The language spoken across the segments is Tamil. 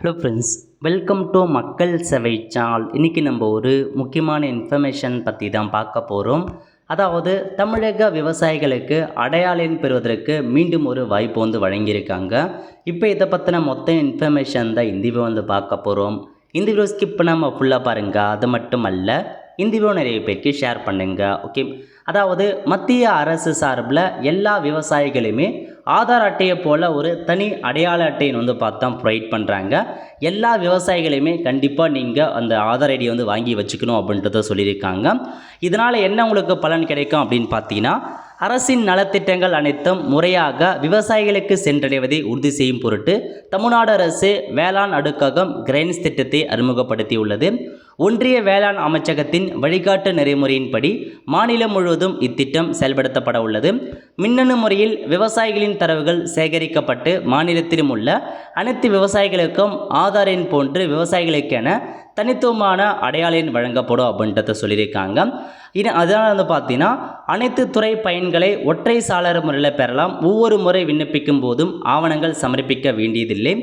ஹலோ ஃப்ரெண்ட்ஸ், வெல்கம் டு மக்கள் சேவை சேனல். இன்றைக்கி நம்ம ஒரு முக்கியமான இன்ஃபர்மேஷன் பற்றி தான் பார்க்க போகிறோம். அதாவது தமிழக விவசாயிகளுக்கு அடையாள எண் பெறுவதற்கு மீண்டும் ஒரு வாய்ப்பு வழங்கியிருக்காங்க. இப்போ இதை பற்றின மொத்த இன்ஃபர்மேஷன் தான் இந்த வீடியோ பார்க்க போகிறோம். இந்த வீடியோ ஸ்கிப் பண்ணாமல் ஃபுல்லாக பாருங்கள். அது மட்டும் அல்ல, இந்த வீடியோ நிறைய பேருக்கு ஷேர் பண்ணுங்கள். ஓகே, அதாவது மத்திய அரசு சார்பில் எல்லா விவசாயிகளுமே ஆதார் அட்டையை போல் ஒரு தனி அடையாள அட்டையை பார்த்தா ப்ரொவைட் பண்ணுறாங்க. எல்லா விவசாயிகளையுமே கண்டிப்பாக நீங்கள் அந்த ஆதார் ஐடியை வாங்கி வச்சுக்கணும் அப்படின்றத சொல்லியிருக்காங்க. இதனால் என்ன உங்களுக்கு பலன் கிடைக்கும் அப்படின்னு பார்த்தீங்கன்னா, அரசின் நலத்திட்டங்கள் அனைத்தும் முறையாக விவசாயிகளுக்கு சென்றடைவதை உறுதி செய்யும் பொருட்டு தமிழ்நாடு அரசு வேளாண் அடுக்ககம் கிரைன்ஸ் திட்டத்தை அறிமுகப்படுத்தியுள்ளது. ஒன்றிய வேளாண் அமைச்சகத்தின் வழிகாட்டு நெறிமுறையின்படி மாநிலம் முழுவதும் இத்திட்டம் செயல்படுத்தப்பட உள்ளது. மின்னணு முறையில் விவசாயிகளின் தரவுகள் சேகரிக்கப்பட்டு மாநிலத்திலும் உள்ள அனைத்து விவசாயிகளுக்கும் ஆதார் எண் போன்று விவசாயிகளுக்கென தனித்துவமான அடையாள எண் வழங்கப்படும் அப்படின்றத சொல்லியிருக்காங்க. அதனால் பார்த்தீங்கன்னா, அனைத்து துறை பயன்களை ஒற்றை சாளர முறையில் பெறலாம். ஒவ்வொரு முறை விண்ணப்பிக்கும் போதும் ஆவணங்கள் சமர்ப்பிக்க வேண்டியதில்லை.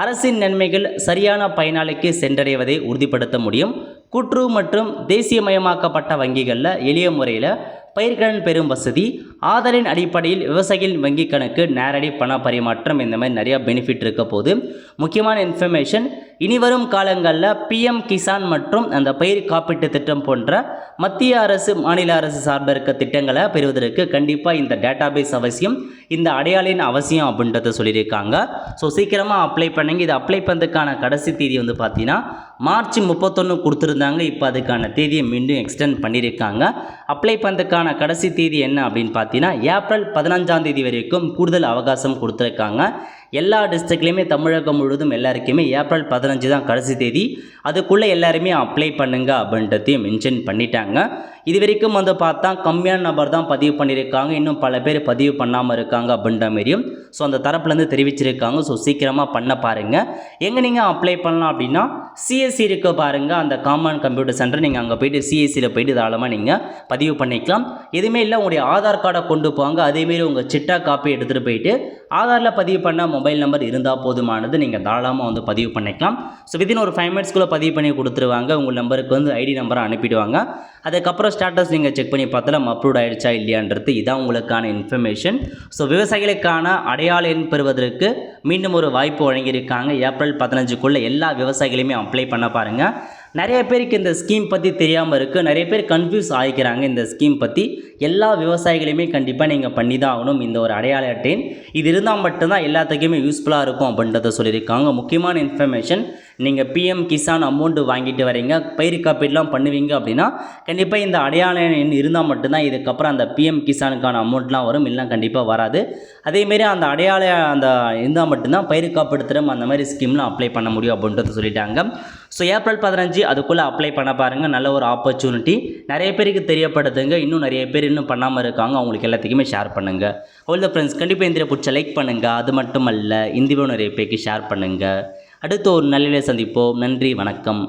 அரசின் நன்மைகள் சரியான பயனாளிக்கு சென்றடைவதை உறுதிப்படுத்த முடியும். கூட்டுறவு மற்றும் தேசியமயமாக்கப்பட்ட வங்கிகளில் எளிய முறையில் பயிர்கடன் பெறும் வசதி, ஆதாரின் அடிப்படையில் விவசாயிகளின் வங்கி கணக்கு நேரடி பண பரிமாற்றம், இந்த மாதிரி நிறையா பெனிஃபிட் இருக்க போது. முக்கியமான இன்ஃபர்மேஷன், இனிவரும் காலங்களில் பிஎம் கிசான் மற்றும் அந்த பயிர் காப்பீட்டு திட்டம் போன்ற மத்திய அரசு மாநில அரசு சார்பில் இருக்க திட்டங்களை பெறுவதற்கு கண்டிப்பாக இந்த டேட்டாபேஸ் அவசியம், இந்த அடையாளின் அவசியம் அப்படின்றத சொல்லியிருக்காங்க. ஸோ சீக்கிரமாக அப்ளை பண்ணுங்க. இது அப்ளை பண்ணுறதுக்கான கடைசி தேதி பார்த்தீங்கன்னா மார்ச் 31 கொடுத்துருந்தாங்க. இப்போ அதுக்கான தேதியை மீண்டும் எக்ஸ்டெண்ட் பண்ணியிருக்காங்க. அப்ளை பண்ணுறதுக்கான கடைசி தேதி என்ன அப்படின்னு பார்த்தீங்கன்னா ஏப்ரல் 15ஆம் தேதி வரைக்கும் கூடுதல் அவகாசம் கொடுத்துருக்காங்க. எல்லா டிஸ்ட்ரிக்ட்லேயுமே தமிழகம் முழுவதும் எல்லாருக்குமே ஏப்ரல் 15 தான் கடைசி தேதி. அதுக்குள்ளே எல்லாருமே அப்ளை பண்ணுங்க அப்படின்றதையும் மென்ஷன் பண்ணிட்டாங்க. இது வரைக்கும் பார்த்தா கம்மியான நபர் தான் பதிவு பண்ணியிருக்காங்க. இன்னும் பல பேர் பதிவு பண்ணாமல் இருக்காங்க அப்படின்ற மாரியும் ஸோ அந்த தரப்புலேருந்து தெரிவிச்சிருக்காங்க. ஸோ சீக்கிரமாக பண்ண பாருங்கள். எங்கே நீங்கள் அப்ளை பண்ணலாம் அப்படின்னா சிஎஸ்சி இருக்க பாருங்கள், அந்த காமன் கம்ப்யூட்டர் சென்டர். நீங்கள் அங்கே போய்ட்டு சிஎஸ்சியில் போய்ட்டு தாராளமாக நீங்கள் பதிவு பண்ணிக்கலாம். எதுவுமே இல்லை, உங்களுடைய ஆதார் கார்டை கொண்டு போங்க. அதேமாரி உங்கள் சிட்டா காப்பி எடுத்துகிட்டு போயிட்டு ஆதாரில் பதிவு பண்ண மொபைல் நம்பர் இருந்தால் போதுமானது. நீங்கள் தாராளமாக பதிவு பண்ணிக்கலாம். ஸோ வித்தின் ஒரு 5 மினிட்ஸ்க்குள்ளே பதிவு பண்ணி கொடுத்துருவாங்க. உங்கள் நம்பருக்கு ஐடி நம்பரை அனுப்பிடுவாங்க. அதுக்கப்புறம் ஸ்டேட்டஸ் நீங்கள் செக் பண்ணி பார்த்தாலும் அப்ரூவ் ஆகிடுச்சா இல்லையான்றது இதான் உங்களுக்கான இன்ஃபர்மேஷன். ஸோ விவசாயிகளுக்கான அடையாள எண் பெறுவதற்கு மீண்டும் ஒரு வாய்ப்பு வழங்கியிருக்காங்க. ஏப்ரல் 15க்குள்ளே எல்லா விவசாயிகளையுமே அப்ளை பண்ண பாருங்கள். நிறைய பேருக்கு இந்த ஸ்கீம் பற்றி தெரியாமல் இருக்குது. நிறைய பேர் கன்ஃபியூஸ் ஆகிக்கிறாங்க இந்த ஸ்கீம் பற்றி. எல்லா விவசாயிகளையுமே கண்டிப்பாக நீங்கள் பண்ணி தான் ஆகணும் இந்த ஒரு அடையாள அட்டை. இது இருந்தால் மட்டும்தான் எல்லாத்துக்குமே யூஸ்ஃபுல்லாக இருக்கும் அப்படின்றத சொல்லியிருக்காங்க. முக்கியமான இன்ஃபர்மேஷன், நீங்கள் பிஎம் கிசான் அமௌண்ட்டு வாங்கிட்டு வரீங்க, பயிர் காப்பீடுலாம் பண்ணுவீங்க அப்படின்னா கண்டிப்பாக இந்த அடையாள எண் இருந்தால் மட்டும்தான் இதுக்கப்புறம் அந்த பிஎம் கிசானுக்கான அமௌண்ட்லாம் வரும். இல்லைனா கண்டிப்பாக வராது. அதேமாரி அந்த அடையாள இருந்தால் மட்டும்தான் பயிர் காப்பீடு திட்டம் அந்த மாதிரி ஸ்கீம்லாம் அப்ளை பண்ண முடியும் அப்படின்றத சொல்லிட்டாங்க. ஸோ ஏப்ரல் 15 அதுக்குள்ளே அப்ளை பண்ண பாருங்கள். நல்ல ஒரு ஆப்பர்ச்சுனிட்டி, நிறைய பேருக்கு தெரியப்படுத்துங்க. இன்னும் நிறைய பேர் இன்னும் பண்ணாமல் இருக்காங்க, அவங்களுக்கு எல்லாத்துக்குமே ஷேர் பண்ணுங்கள். அவ்வளோ ஃப்ரெண்ட்ஸ், கண்டிப்பாக இந்த பிடிச்ச லைக் பண்ணுங்கள். அது மட்டும் அல்ல, இந்த வீடியோ நிறைய பேருக்கு ஷேர் பண்ணுங்கள். அடுத்து ஒரு நல்ல சந்திப்போம். நன்றி, வணக்கம்.